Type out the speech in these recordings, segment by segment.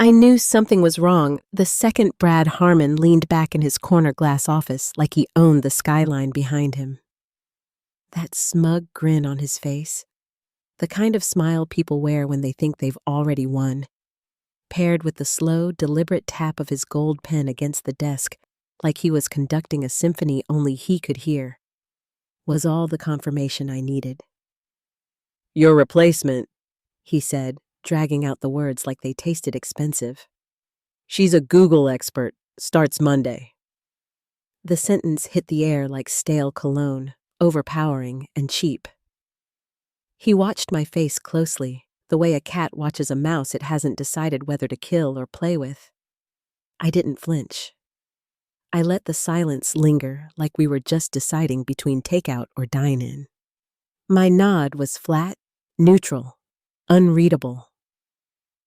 I knew something was wrong the second Brad Harmon leaned back in his corner glass office like he owned the skyline behind him. That smug grin on his face, the kind of smile people wear when they think they've already won, paired with the slow, deliberate tap of his gold pen against the desk like he was conducting a symphony only he could hear, was all the confirmation I needed. "Your replacement," he said, dragging out the words like they tasted expensive. "She's a Google expert, starts Monday." The sentence hit the air like stale cologne, overpowering and cheap. He watched my face closely, the way a cat watches a mouse it hasn't decided whether to kill or play with. I didn't flinch. I let the silence linger like we were just deciding between takeout or dine-in. My nod was flat, neutral, unreadable.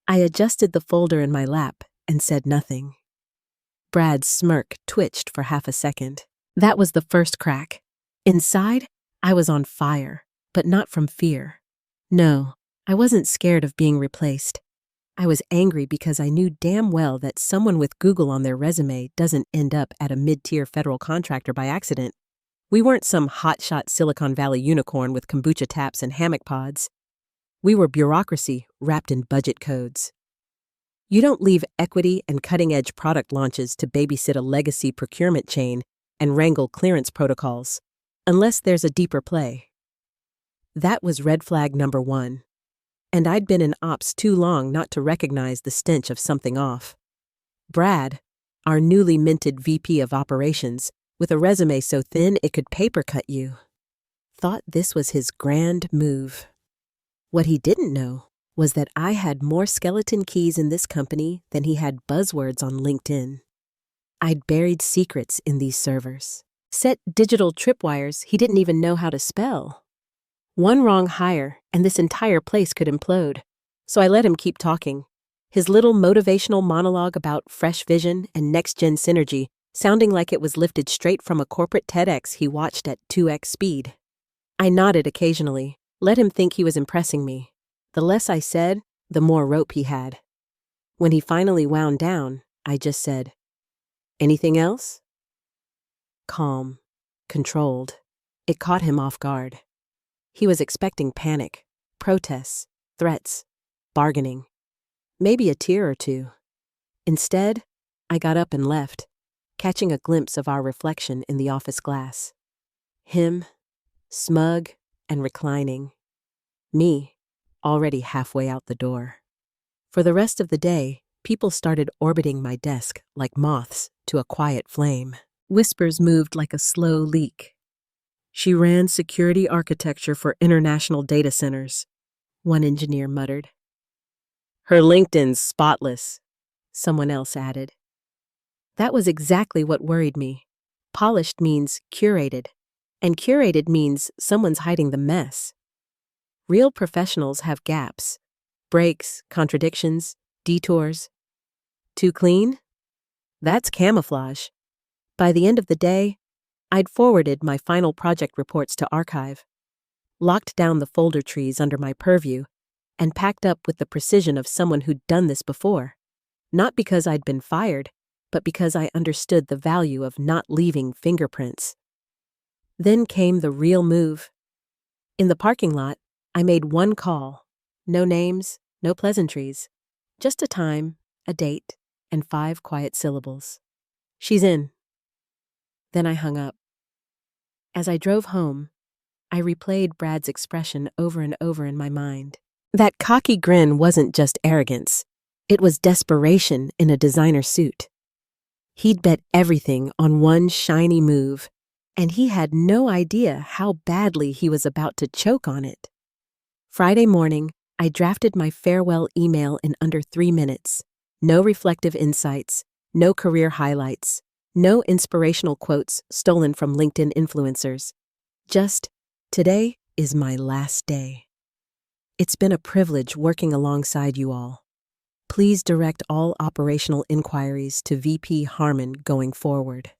I adjusted the folder in my lap and said nothing. Brad's smirk twitched for half a second. That was the first crack. Inside, I was on fire, but not from fear. No, I wasn't scared of being replaced. I was angry because I knew damn well that someone with Google on their resume doesn't end up at a mid-tier federal contractor by accident. We weren't some hotshot Silicon Valley unicorn with kombucha taps and hammock pods. We were bureaucracy wrapped in budget codes. You don't leave equity and cutting-edge product launches to babysit a legacy procurement chain and wrangle clearance protocols, unless there's a deeper play. That was red flag number 1. And I'd been in ops too long not to recognize the stench of something off. Brad, our newly minted VP of operations, with a resume so thin it could paper cut you, thought this was his grand move. What he didn't know was that I had more skeleton keys in this company than he had buzzwords on LinkedIn. I'd buried secrets in these servers, set digital tripwires he didn't even know how to spell. One wrong hire, and this entire place could implode. So I let him keep talking, his little motivational monologue about fresh vision and next-gen synergy sounding like it was lifted straight from a corporate TEDx he watched at 2x speed. I nodded occasionally, let him think he was impressing me. The less I said, the more rope he had. When he finally wound down, I just said, "Anything else?" Calm, controlled. It caught him off guard. He was expecting panic, protests, threats, bargaining, maybe a tear or two. Instead, I got up and left, catching a glimpse of our reflection in the office glass. Him, smug and reclining. Me, already halfway out the door. For the rest of the day, people started orbiting my desk like moths to a quiet flame. Whispers moved like a slow leak. "She ran security architecture for international data centers," one engineer muttered. "Her LinkedIn's spotless," someone else added. That was exactly what worried me. Polished means curated, and curated means someone's hiding the mess. Real professionals have gaps, breaks, contradictions, detours. Too clean? That's camouflage. By the end of the day, I'd forwarded my final project reports to archive, locked down the folder trees under my purview, and packed up with the precision of someone who'd done this before, not because I'd been fired, but because I understood the value of not leaving fingerprints. Then came the real move. In the parking lot, I made one call. No names, no pleasantries. Just a time, a date, and 5 quiet syllables. "She's in." Then I hung up. As I drove home, I replayed Brad's expression over and over in my mind. That cocky grin wasn't just arrogance. It was desperation in a designer suit. He'd bet everything on one shiny move, and he had no idea how badly he was about to choke on it. Friday morning, I drafted my farewell email in under 3 minutes. No reflective insights, no career highlights, no inspirational quotes stolen from LinkedIn influencers. Just, today is my last day. It's been a privilege working alongside you all. Please direct all operational inquiries to VP Harmon going forward.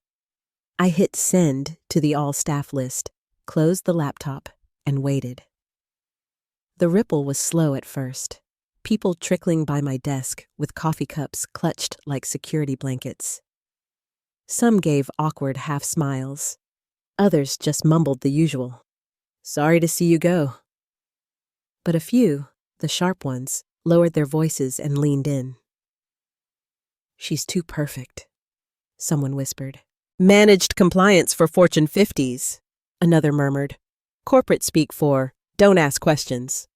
I hit send to the all-staff list, closed the laptop, and waited. The ripple was slow at first. People trickling by my desk with coffee cups clutched like security blankets. Some gave awkward half smiles. Others just mumbled the usual. "Sorry to see you go." But a few, the sharp ones, lowered their voices and leaned in. "She's too perfect," someone whispered. "Managed compliance for Fortune 50s, another murmured. "Corporate speak for, don't ask questions."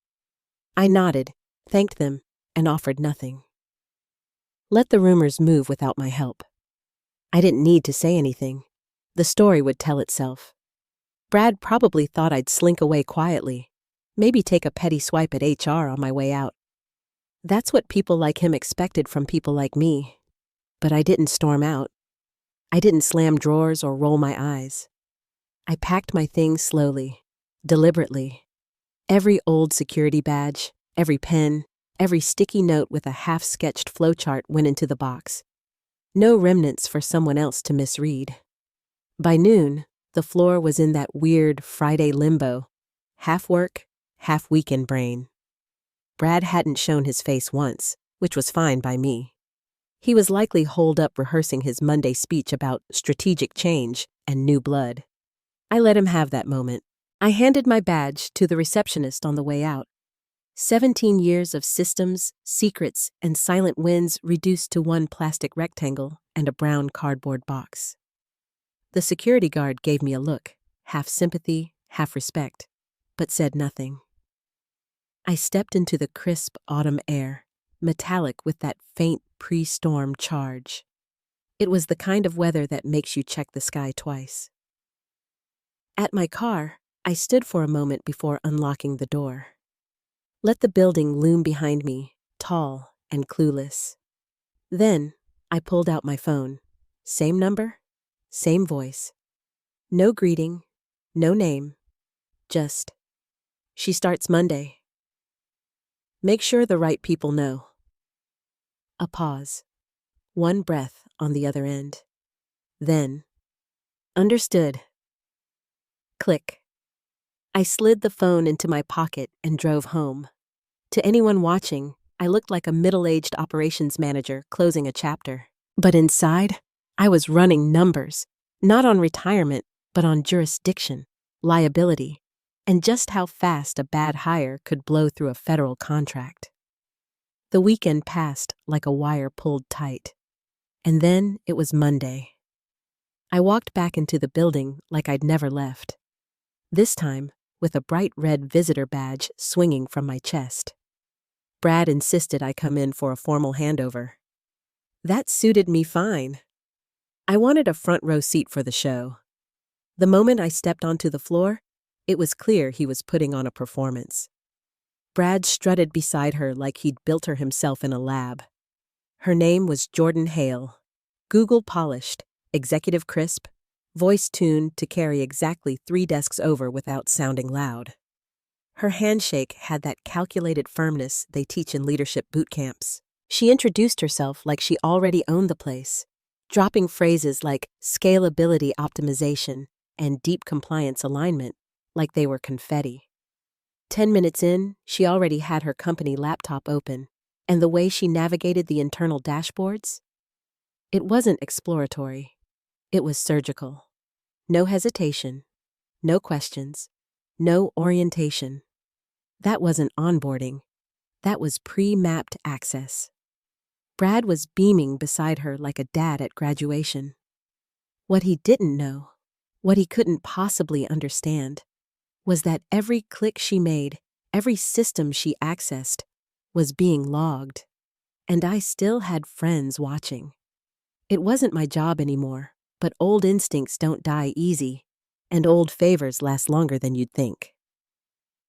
I nodded, thanked them, and offered nothing. Let the rumors move without my help. I didn't need to say anything. The story would tell itself. Brad probably thought I'd slink away quietly, maybe take a petty swipe at HR on my way out. That's what people like him expected from people like me. But I didn't storm out. I didn't slam drawers or roll my eyes. I packed my things slowly, deliberately. Every old security badge, every pen, every sticky note with a half-sketched flowchart went into the box. No remnants for someone else to misread. By noon, the floor was in that weird Friday limbo, half work, half weekend brain. Brad hadn't shown his face once, which was fine by me. He was likely holed up rehearsing his Monday speech about strategic change and new blood. I let him have that moment. I handed my badge to the receptionist on the way out. 17 years of systems, secrets, and silent wins reduced to one plastic rectangle and a brown cardboard box. The security guard gave me a look, half sympathy, half respect, but said nothing. I stepped into the crisp autumn air, metallic with that faint pre-storm charge. It was the kind of weather that makes you check the sky twice. At my car, I stood for a moment before unlocking the door. Let the building loom behind me, tall and clueless. Then, I pulled out my phone. Same number, same voice. No greeting, no name, just, "She starts Monday. Make sure the right people know." A pause. One breath on the other end. Then, "Understood." Click. I slid the phone into my pocket and drove home. To anyone watching, I looked like a middle-aged operations manager closing a chapter. But inside, I was running numbers, not on retirement, but on jurisdiction, liability, and just how fast a bad hire could blow through a federal contract. The weekend passed like a wire pulled tight. And then it was Monday. I walked back into the building like I'd never left. This time, with a bright red visitor badge swinging from my chest. Brad insisted I come in for a formal handover. That suited me fine. I wanted a front row seat for the show. The moment I stepped onto the floor, it was clear he was putting on a performance. Brad strutted beside her like he'd built her himself in a lab. Her name was Jordan Hale, Google polished, executive crisp, voice tuned to carry exactly 3 desks over without sounding loud. Her handshake had that calculated firmness they teach in leadership boot camps. She introduced herself like she already owned the place, dropping phrases like scalability optimization and deep compliance alignment like they were confetti. 10 minutes in, she already had her company laptop open, and the way she navigated the internal dashboards? It wasn't exploratory. It was surgical. No hesitation, no questions, no orientation. That wasn't onboarding. That was pre-mapped access. Brad was beaming beside her like a dad at graduation. What he didn't know, what he couldn't possibly understand, was that every click she made, every system she accessed, was being logged. And I still had friends watching. It wasn't my job anymore, but old instincts don't die easy, and old favors last longer than you'd think.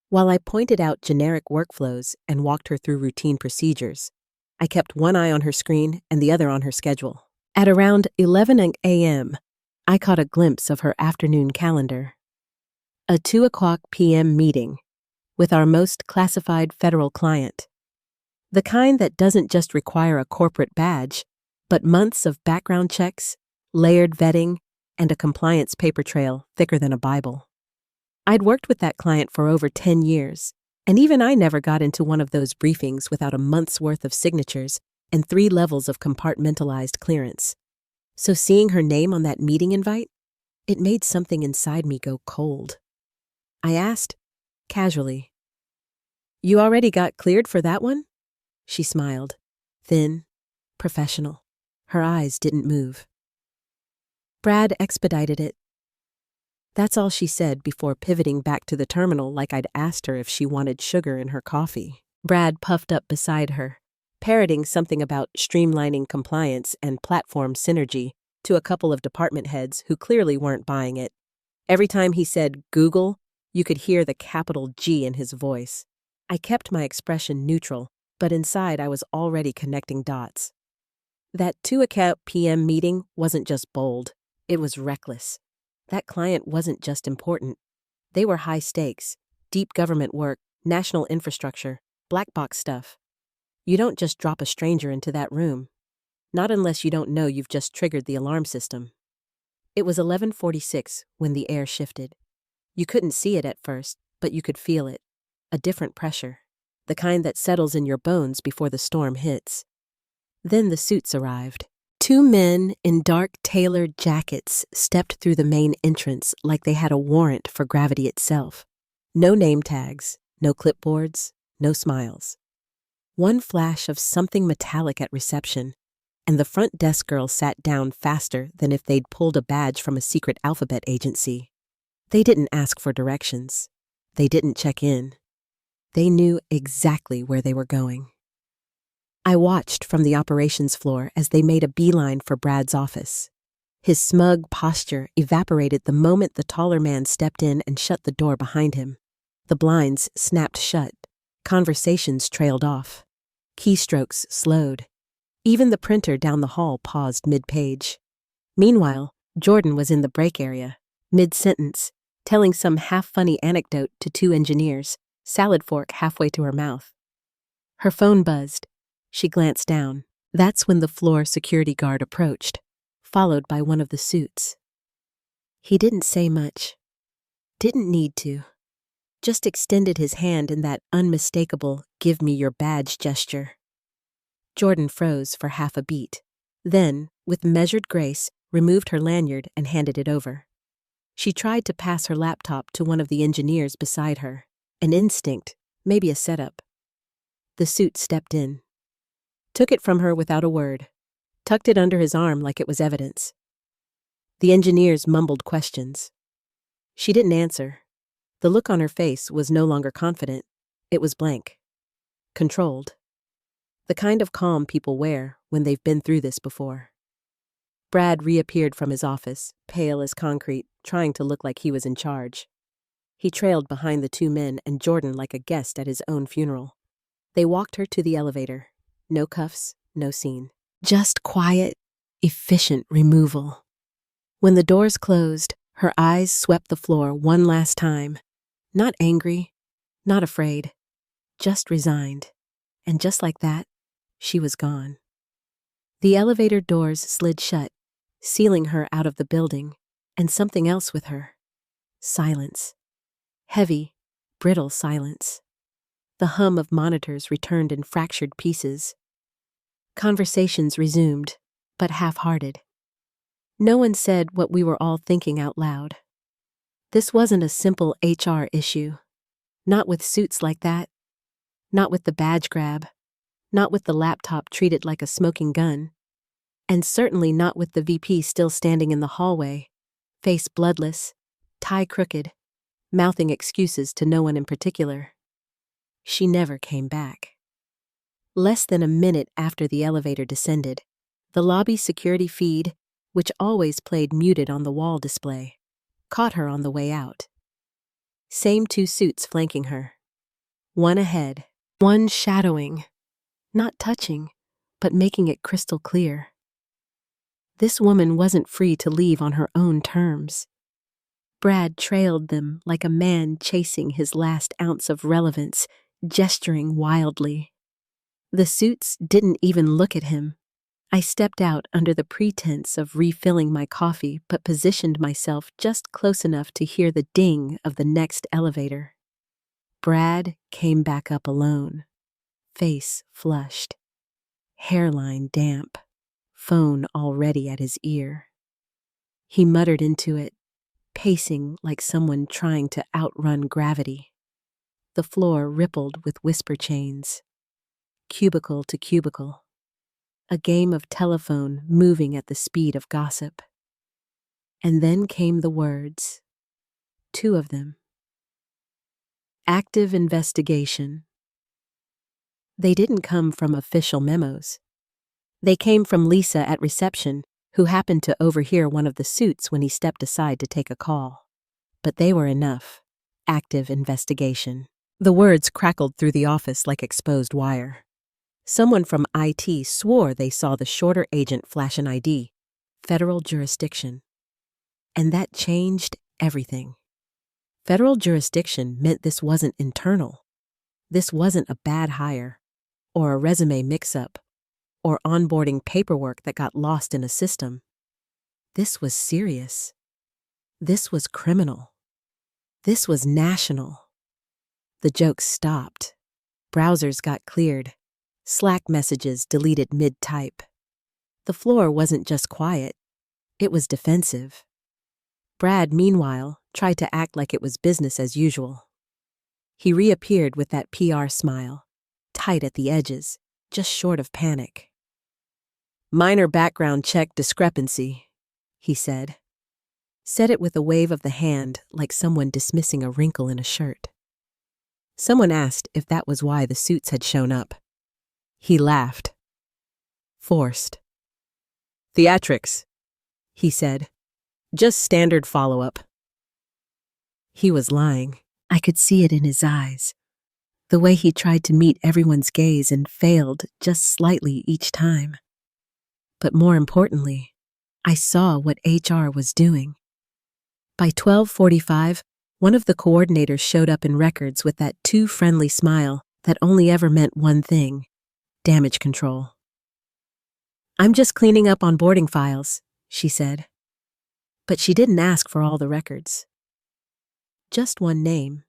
While I pointed out generic workflows and walked her through routine procedures, I kept one eye on her screen and the other on her schedule. At around 11 a.m., I caught a glimpse of her afternoon calendar. A 2:00 p.m. meeting with our most classified federal client. The kind that doesn't just require a corporate badge, but months of background checks, layered vetting, and a compliance paper trail thicker than a Bible. I'd worked with that client for over 10 years, And even I never got into one of those briefings without a month's worth of signatures and 3 levels of compartmentalized clearance. So seeing her name on that meeting invite, it made something inside me go cold. I asked, casually, "You already got cleared for that one?" She smiled, thin, professional. Her eyes didn't move. "Brad expedited it." That's all she said before pivoting back to the terminal like I'd asked her if she wanted sugar in her coffee. Brad puffed up beside her, parroting something about streamlining compliance and platform synergy to a couple of department heads who clearly weren't buying it. Every time he said Google, you could hear the capital G in his voice. I kept my expression neutral, but inside I was already connecting dots. That 2 p.m. meeting wasn't just bold, it was reckless. That client wasn't just important. They were high stakes, deep government work, national infrastructure, black box stuff. You don't just drop a stranger into that room. Not unless you don't know you've just triggered the alarm system. It was 11:46 when the air shifted. You couldn't see it at first, but you could feel it. A different pressure. The kind that settles in your bones before the storm hits. Then the suits arrived. 2 men in dark tailored jackets stepped through the main entrance like they had a warrant for gravity itself. No name tags, no clipboards, no smiles. One flash of something metallic at reception, and the front desk girl sat down faster than if they'd pulled a badge from a secret alphabet agency. They didn't ask for directions. They didn't check in. They knew exactly where they were going. I watched from the operations floor as they made a beeline for Brad's office. His smug posture evaporated the moment the taller man stepped in and shut the door behind him. The blinds snapped shut. Conversations trailed off. Keystrokes slowed. Even the printer down the hall paused mid-page. Meanwhile, Jordan was in the break area, mid-sentence, telling some half-funny anecdote to 2 engineers, salad fork halfway to her mouth. Her phone buzzed. She glanced down. That's when the floor security guard approached, followed by one of the suits. He didn't say much. Didn't need to. Just extended his hand in that unmistakable "give me your badge" gesture. Jordan froze for half a beat. Then, with measured grace, removed her lanyard and handed it over. She tried to pass her laptop to one of the engineers beside her. An instinct, maybe a setup. The suit stepped in. Took it from her without a word. Tucked it under his arm like it was evidence. The engineers mumbled questions. She didn't answer. The look on her face was no longer confident. It was blank. Controlled. The kind of calm people wear when they've been through this before. Brad reappeared from his office, pale as concrete, trying to look like he was in charge. He trailed behind the 2 men and Jordan like a guest at his own funeral. They walked her to the elevator. No cuffs, no scene. Just quiet, efficient removal. When the doors closed, her eyes swept the floor one last time. Not angry, not afraid, just resigned. And just like that, she was gone. The elevator doors slid shut, sealing her out of the building, and something else with her. Silence. Heavy, brittle silence. The hum of monitors returned in fractured pieces. Conversations resumed, but half-hearted. No one said what we were all thinking out loud. This wasn't a simple HR issue. Not with suits like that. Not with the badge grab. Not with the laptop treated like a smoking gun. And certainly not with the VP still standing in the hallway, face bloodless, tie crooked, mouthing excuses to no one in particular. She never came back. Less than a minute after the elevator descended, the lobby security feed, which always played muted on the wall display, caught her on the way out. Same 2 suits flanking her. One ahead, one shadowing, not touching, but making it crystal clear. This woman wasn't free to leave on her own terms. Brad trailed them like a man chasing his last ounce of relevance, gesturing wildly. The suits didn't even look at him. I stepped out under the pretense of refilling my coffee, but positioned myself just close enough to hear the ding of the next elevator. Brad came back up alone, face flushed, hairline damp, phone already at his ear. He muttered into it, pacing like someone trying to outrun gravity. The floor rippled with whisper chains, cubicle to cubicle, a game of telephone moving at the speed of gossip. And then came the words, 2 of them. Active investigation. They didn't come from official memos. They came from Lisa at reception, who happened to overhear one of the suits when he stepped aside to take a call. But they were enough. Active investigation. The words crackled through the office like exposed wire. Someone from IT swore they saw the shorter agent flash an ID. Federal jurisdiction. And that changed everything. Federal jurisdiction meant this wasn't internal. This wasn't a bad hire, or a resume mix-up, or onboarding paperwork that got lost in a system. This was serious. This was criminal. This was national. The jokes stopped. Browsers got cleared. Slack messages deleted mid-type. The floor wasn't just quiet. It was defensive. Brad, meanwhile, tried to act like it was business as usual. He reappeared with that PR smile, tight at the edges, just short of panic. "Minor background check discrepancy," he said. Said it with a wave of the hand like someone dismissing a wrinkle in a shirt. Someone asked if that was why the suits had shown up. He laughed. Forced. "Theatrics," he said. "Just standard follow-up." He was lying. I could see it in his eyes. The way he tried to meet everyone's gaze and failed just slightly each time. But more importantly, I saw what HR was doing. By 12:45, one of the coordinators showed up in records with that too friendly smile that only ever meant one thing: damage control. "I'm just cleaning up onboarding files," she said. But she didn't ask for all the records. Just one name: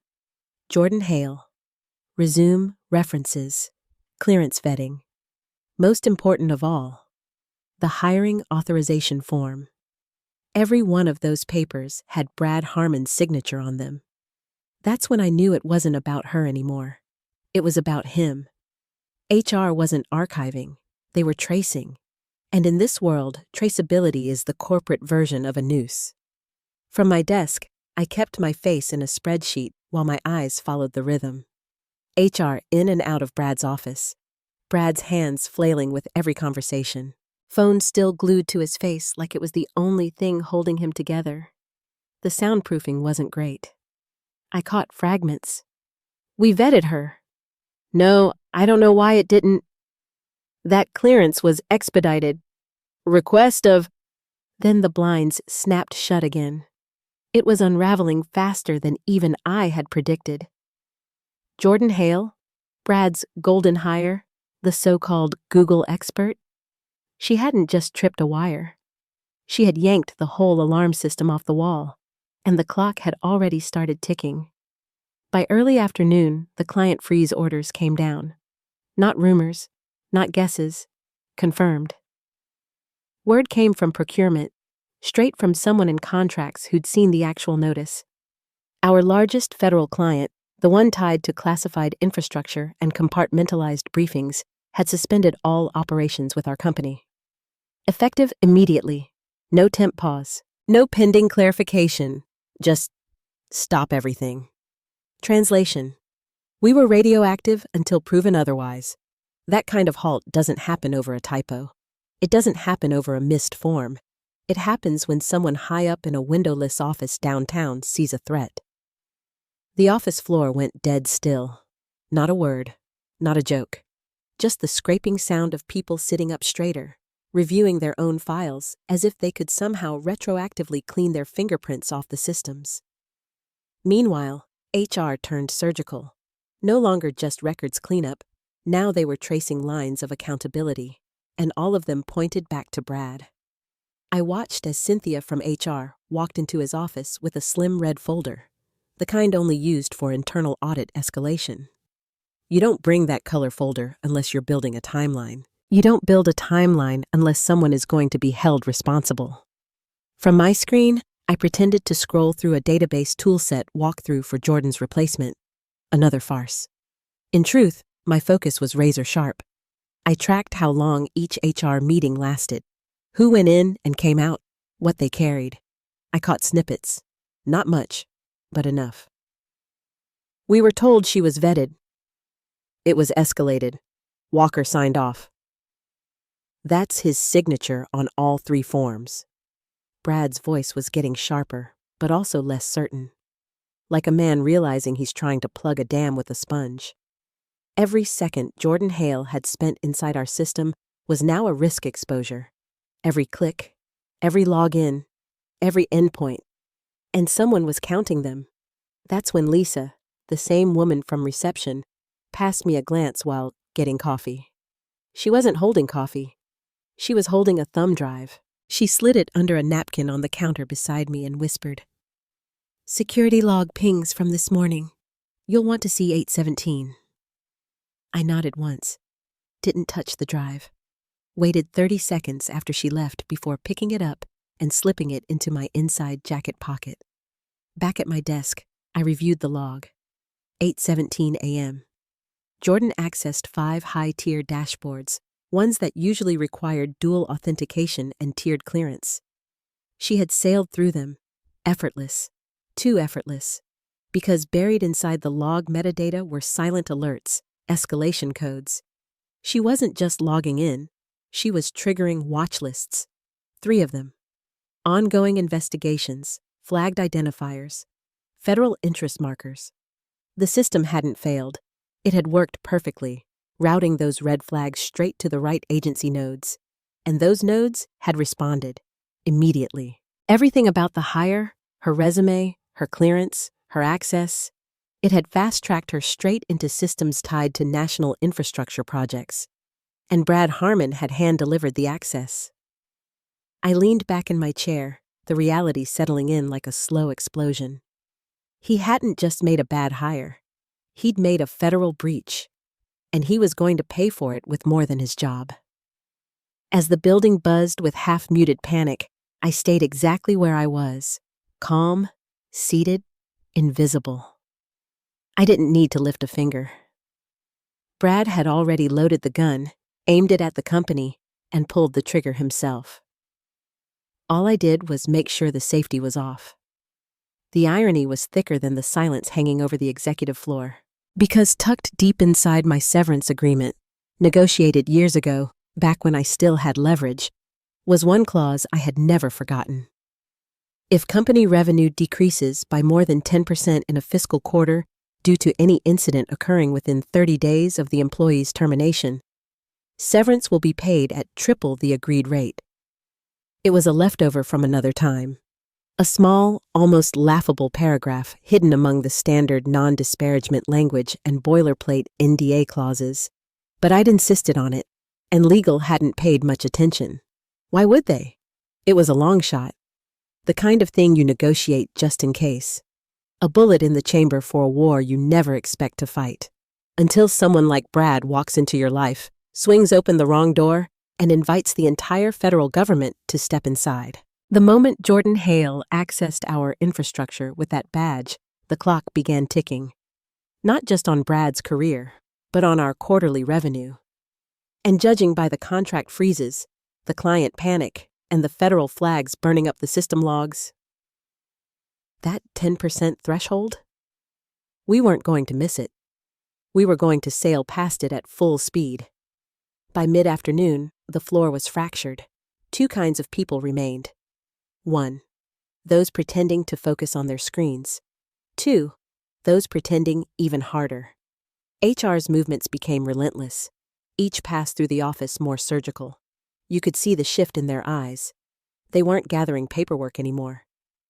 Jordan Hale. Resume references, clearance vetting. Most important of all, the hiring authorization form. Every one of those papers had Brad Harmon's signature on them. That's when I knew it wasn't about her anymore. It was about him. HR wasn't archiving, they were tracing. And in this world, traceability is the corporate version of a noose. From my desk, I kept my face in a spreadsheet while my eyes followed the rhythm. HR in and out of Brad's office, Brad's hands flailing with every conversation, phone still glued to his face like it was the only thing holding him together. The soundproofing wasn't great. I caught fragments. "We vetted her." "No, I don't know why it didn't." "That clearance was expedited. Request of..." Then the blinds snapped shut again. It was unraveling faster than even I had predicted. Jordan Hale, Brad's golden hire, the so-called Google expert. She hadn't just tripped a wire. She had yanked the whole alarm system off the wall, and the clock had already started ticking. By early afternoon, the client freeze orders came down. Not rumors, not guesses, confirmed. Word came from procurement, straight from someone in contracts who'd seen the actual notice. Our largest federal client, the one tied to classified infrastructure and compartmentalized briefings, had suspended all operations with our company. Effective immediately. No temp pause. No pending clarification. Just stop everything. Translation. We were radioactive until proven otherwise. That kind of halt doesn't happen over a typo. It doesn't happen over a missed form. It happens when someone high up in a windowless office downtown sees a threat. The office floor went dead still. Not a word, not a joke. Just the scraping sound of people sitting up straighter, reviewing their own files as if they could somehow retroactively clean their fingerprints off the systems. Meanwhile, HR turned surgical. No longer just records cleanup, now they were tracing lines of accountability, and all of them pointed back to Brad. I watched as Cynthia from HR walked into his office with a slim red folder. the kind only used for internal audit escalation. You don't bring that color folder unless you're building a timeline. You don't build a timeline unless someone is going to be held responsible. From my screen, I pretended to scroll through a database toolset walkthrough for Jordan's replacement. Another farce. In truth, my focus was razor sharp. I tracked how long each HR meeting lasted, who went in and came out, what they carried. I caught snippets. Not much, but enough. We were told she was vetted. It was escalated. Walker signed off. That's his signature on all 3 forms. Brad's voice was getting sharper, but also less certain. Like a man realizing he's trying to plug a dam with a sponge. Every second Jordan Hale had spent inside our system was now a risk exposure. Every click, every login, every endpoint. And someone was counting them. That's when Lisa, the same woman from reception, passed me a glance while getting coffee. She wasn't holding coffee. She was holding a thumb drive. She slid it under a napkin on the counter beside me and whispered, "Security log pings from this morning. You'll want to see 817. I nodded once, didn't touch the drive, waited 30 seconds after she left before picking it up and slipping it into my inside jacket pocket. Back at my desk, I reviewed the log. 8:17 a.m. Jordan accessed 5 high-tier dashboards, ones that usually required dual authentication and tiered clearance. She had sailed through them, effortless, too effortless, because buried inside the log metadata were silent alerts, escalation codes. She wasn't just logging in, she was triggering watch lists, 3 of them. Ongoing investigations, flagged identifiers, federal interest markers. The system hadn't failed. It had worked perfectly, routing those red flags straight to the right agency nodes. And those nodes had responded, immediately. Everything about the hire, her resume, her clearance, her access, it had fast-tracked her straight into systems tied to national infrastructure projects. And Brad Harmon had hand-delivered the access. I leaned back in my chair, the reality settling in like a slow explosion. He hadn't just made a bad hire. He'd made a federal breach, and he was going to pay for it with more than his job. As the building buzzed with half-muted panic, I stayed exactly where I was, calm, seated, invisible. I didn't need to lift a finger. Brad had already loaded the gun, aimed it at the company, and pulled the trigger himself. All I did was make sure the safety was off. The irony was thicker than the silence hanging over the executive floor. Because tucked deep inside my severance agreement, negotiated years ago, back when I still had leverage, was one clause I had never forgotten. If company revenue decreases by more than 10% in a fiscal quarter due to any incident occurring within 30 days of the employee's termination, severance will be paid at triple the agreed rate. It was a leftover from another time. A small, almost laughable paragraph hidden among the standard non-disparagement language and boilerplate NDA clauses. But I'd insisted on it, and legal hadn't paid much attention. Why would they? It was a long shot. The kind of thing you negotiate just in case. A bullet in the chamber for a war you never expect to fight. Until someone like Brad walks into your life, swings open the wrong door, and invites the entire federal government to step inside. The moment Jordan Hale accessed our infrastructure with that badge, the clock began ticking. Not just on Brad's career, but on our quarterly revenue. And judging by the contract freezes, the client panic, and the federal flags burning up the system logs, that 10% threshold? We weren't going to miss it. We were going to sail past it at full speed. By mid-afternoon, the floor was fractured. 2 kinds of people remained. 1. Those pretending to focus on their screens. 2. Those pretending even harder. HR's movements became relentless. Each pass through the office more surgical. You could see the shift in their eyes. They weren't gathering paperwork anymore.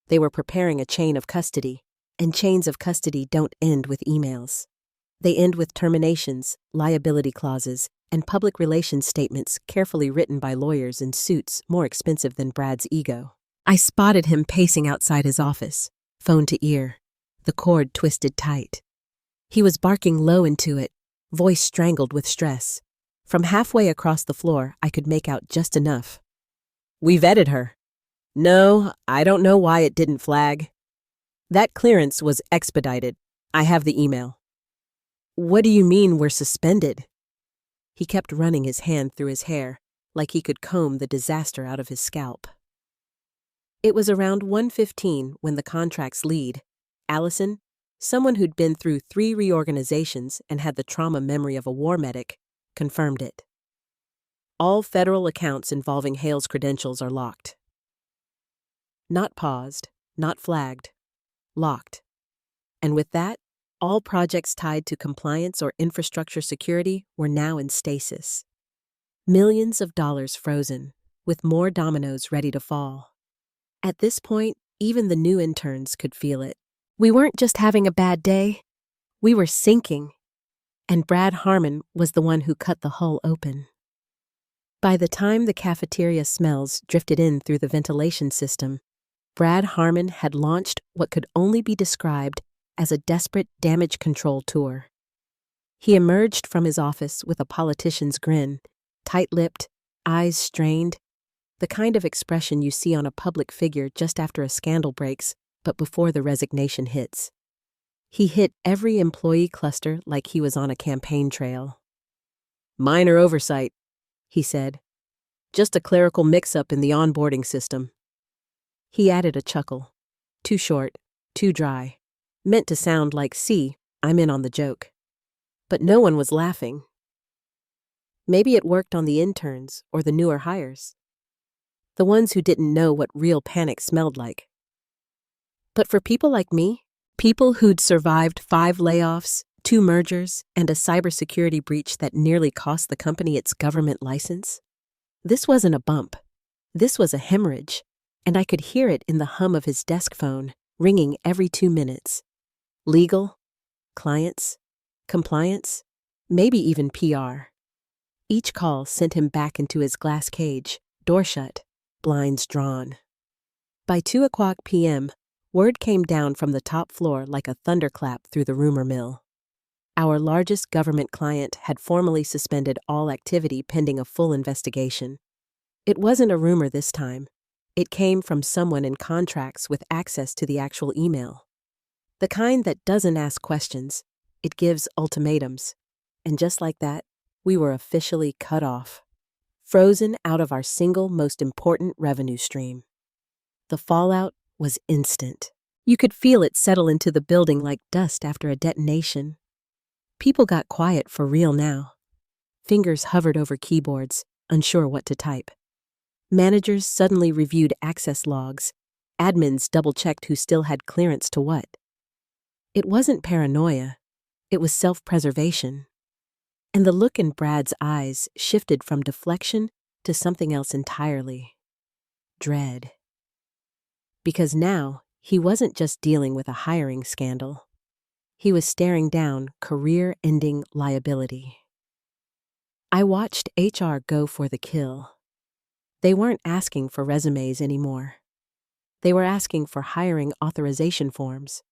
They were preparing a chain of custody, and chains of custody don't end with emails. They end with terminations, liability clauses, and public relations statements carefully written by lawyers in suits more expensive than Brad's ego. I spotted him pacing outside his office, phone to ear, the cord twisted tight. He was barking low into it, voice strangled with stress. From halfway across the floor, I could make out just enough. "We vetted her." "No, I don't know why it didn't flag." "That clearance was expedited. I have the email." "What do you mean we're suspended?" He kept running his hand through his hair, like he could comb the disaster out of his scalp. It was around 1:15 when the contract's lead, Allison, someone who'd been through 3 reorganizations and had the trauma memory of a war medic, confirmed it. "All federal accounts involving Hale's credentials are locked." Not paused, not flagged, locked. And with that, all projects tied to compliance or infrastructure security were now in stasis. Millions of dollars frozen, with more dominoes ready to fall. At this point, even the new interns could feel it. We weren't just having a bad day, we were sinking. And Brad Harmon was the one who cut the hull open. By the time the cafeteria smells drifted in through the ventilation system, Brad Harmon had launched what could only be described as a desperate damage control tour. He emerged from his office with a politician's grin, tight-lipped, eyes strained, the kind of expression you see on a public figure just after a scandal breaks, but before the resignation hits. He hit every employee cluster like he was on a campaign trail. "Minor oversight," he said. "Just a clerical mix-up in the onboarding system." He added a chuckle. Too short, too dry. Meant to sound like, "See, I'm in on the joke." But no one was laughing. Maybe it worked on the interns or the newer hires. The ones who didn't know what real panic smelled like. But for people like me, people who'd survived 5 layoffs, 2 mergers, and a cybersecurity breach that nearly cost the company its government license, this wasn't a bump. This was a hemorrhage, and I could hear it in the hum of his desk phone, ringing every 2 minutes. Legal, clients, compliance, maybe even PR. Each call sent him back into his glass cage, door shut, blinds drawn. By 2:00 p.m., word came down from the top floor like a thunderclap through the rumor mill. Our largest government client had formally suspended all activity pending a full investigation. It wasn't a rumor this time. It came from someone in contracts with access to the actual email. The kind that doesn't ask questions, it gives ultimatums. And just like that, we were officially cut off. Frozen out of our single most important revenue stream. The fallout was instant. You could feel it settle into the building like dust after a detonation. People got quiet for real now. Fingers hovered over keyboards, unsure what to type. Managers suddenly reviewed access logs. Admins double-checked who still had clearance to what. It wasn't paranoia. It was self-preservation. And the look in Brad's eyes shifted from deflection to something else entirely. Dread. Because now, he wasn't just dealing with a hiring scandal. He was staring down career-ending liability. I watched HR go for the kill. They weren't asking for resumes anymore. They were asking for hiring authorization forms,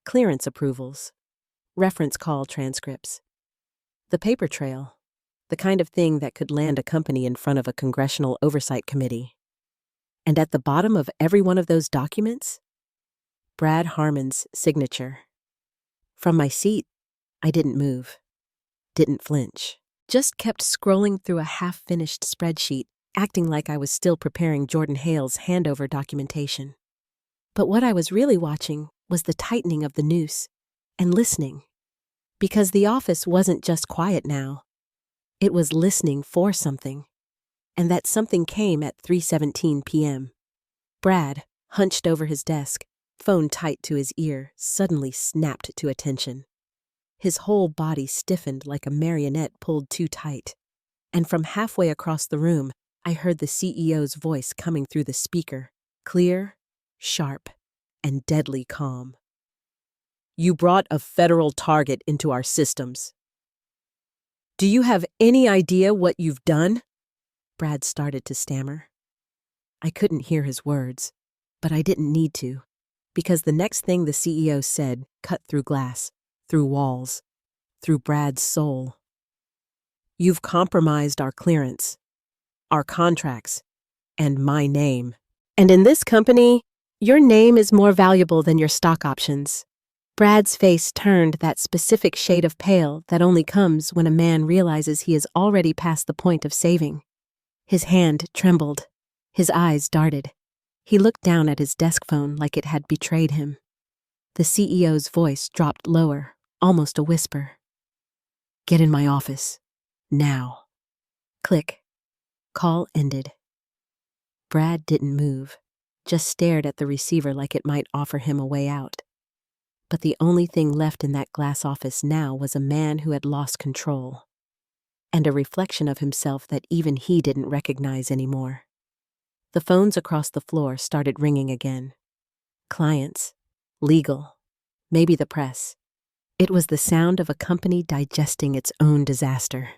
clearance approvals, reference call transcripts. The paper trail, the kind of thing that could land a company in front of a congressional oversight committee. And at the bottom of every one of those documents, Brad Harmon's signature. From my seat, I didn't move, didn't flinch, just kept scrolling through a half-finished spreadsheet, acting like I was still preparing Jordan Hale's handover documentation. But what I was really watching was the tightening of the noose and listening. Because the office wasn't just quiet now. It was listening for something. And that something came at 3:17 p.m. Brad, hunched over his desk, phone tight to his ear, suddenly snapped to attention. His whole body stiffened like a marionette pulled too tight. And from halfway across the room, I heard the CEO's voice coming through the speaker, clear, sharp, and deadly calm. "You brought a federal target into our systems. Do you have any idea what you've done?" Brad started to stammer. I couldn't hear his words, but I didn't need to, because the next thing the CEO said cut through glass, through walls, through Brad's soul. "You've compromised our clearance, our contracts, and my name. And in this company, your name is more valuable than your stock options." Brad's face turned that specific shade of pale that only comes when a man realizes he is already past the point of saving. His hand trembled. His eyes darted. He looked down at his desk phone like it had betrayed him. The CEO's voice dropped lower, almost a whisper. "Get in my office. Now." Click. Call ended. Brad didn't move, just stared at the receiver like it might offer him a way out. But the only thing left in that glass office now was a man who had lost control, and a reflection of himself that even he didn't recognize anymore. The phones across the floor started ringing again. Clients, legal, maybe the press. It was the sound of a company digesting its own disaster.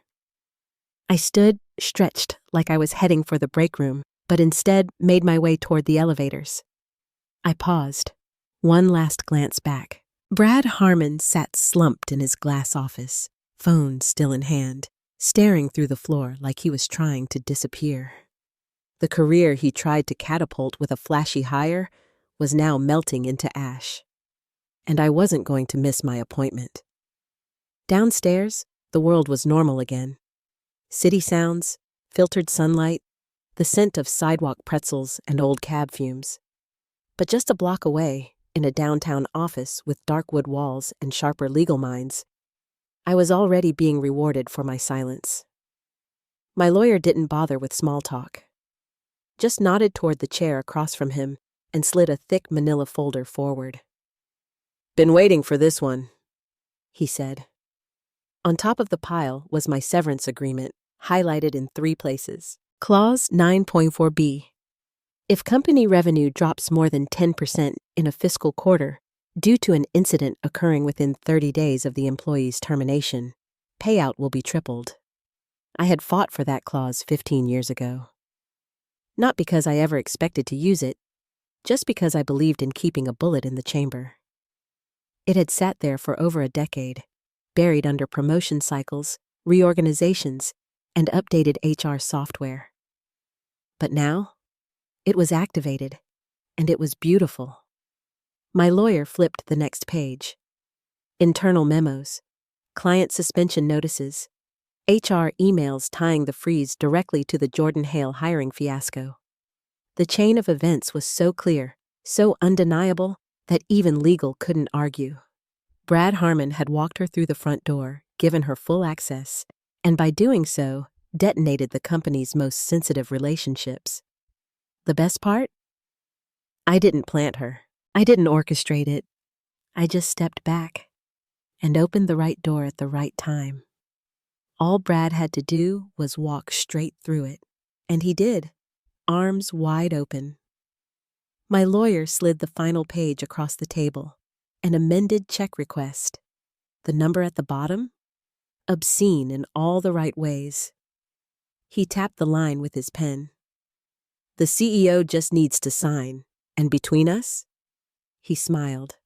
I stood, stretched like I was heading for the break room, but instead made my way toward the elevators. I paused, one last glance back. Brad Harmon sat slumped in his glass office, phone still in hand, staring through the floor like he was trying to disappear. The career he tried to catapult with a flashy hire was now melting into ash. And I wasn't going to miss my appointment. Downstairs, the world was normal again. City sounds, filtered sunlight, the scent of sidewalk pretzels and old cab fumes. But just a block away, in a downtown office with dark wood walls and sharper legal minds, I was already being rewarded for my silence. My lawyer didn't bother with small talk. Just nodded toward the chair across from him and slid a thick manila folder forward. "Been waiting for this one," he said. On top of the pile was my severance agreement, highlighted in 3 places. Clause 9.4b. If company revenue drops more than 10% in a fiscal quarter due to an incident occurring within 30 days of the employee's termination, payout will be tripled. I had fought for that clause 15 years ago. Not because I ever expected to use it, just because I believed in keeping a bullet in the chamber. It had sat there for over a decade, buried under promotion cycles, reorganizations, and updated HR software. But now, it was activated, and it was beautiful. My lawyer flipped the next page. Internal memos, client suspension notices, HR emails tying the freeze directly to the Jordan Hale hiring fiasco. The chain of events was so clear, so undeniable, that even legal couldn't argue. Brad Harmon had walked her through the front door, given her full access, and by doing so, detonated the company's most sensitive relationships. The best part? I didn't plant her. I didn't orchestrate it. I just stepped back and opened the right door at the right time. All Brad had to do was walk straight through it, and he did, arms wide open. My lawyer slid the final page across the table, an amended check request. The number at the bottom? Obscene in all the right ways. He tapped the line with his pen. "The CEO just needs to sign, and between us?" He smiled.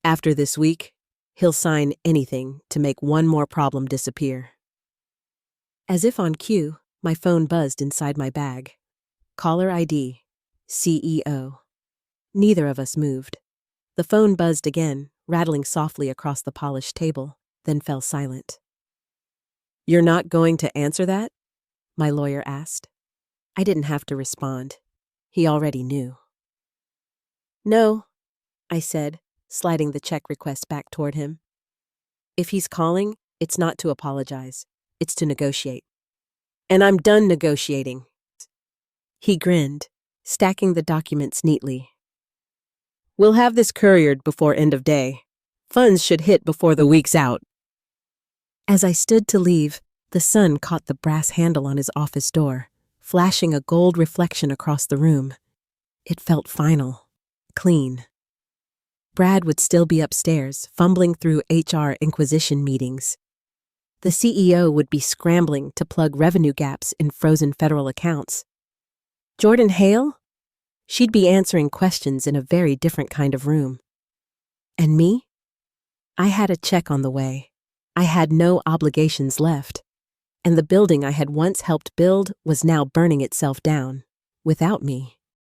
"After this week, he'll sign anything to make one more problem disappear." As if on cue, my phone buzzed inside my bag. Caller ID, CEO. Neither of us moved. The phone buzzed again, rattling softly across the polished table, then fell silent. "You're not going to answer that?" my lawyer asked. I didn't have to respond. He already knew. "No," I said, sliding the check request back toward him. "If he's calling, it's not to apologize. It's to negotiate. And I'm done negotiating." He grinned, stacking the documents neatly. "We'll have this couriered before end of day. Funds should hit before the week's out." As I stood to leave, the sun caught the brass handle on his office door, flashing a gold reflection across the room. It felt final, clean. Brad would still be upstairs, fumbling through HR inquisition meetings. The CEO would be scrambling to plug revenue gaps in frozen federal accounts. Jordan Hale? She'd be answering questions in a very different kind of room. And me? I had a check on the way. I had no obligations left. And the building I had once helped build was now burning itself down, without me.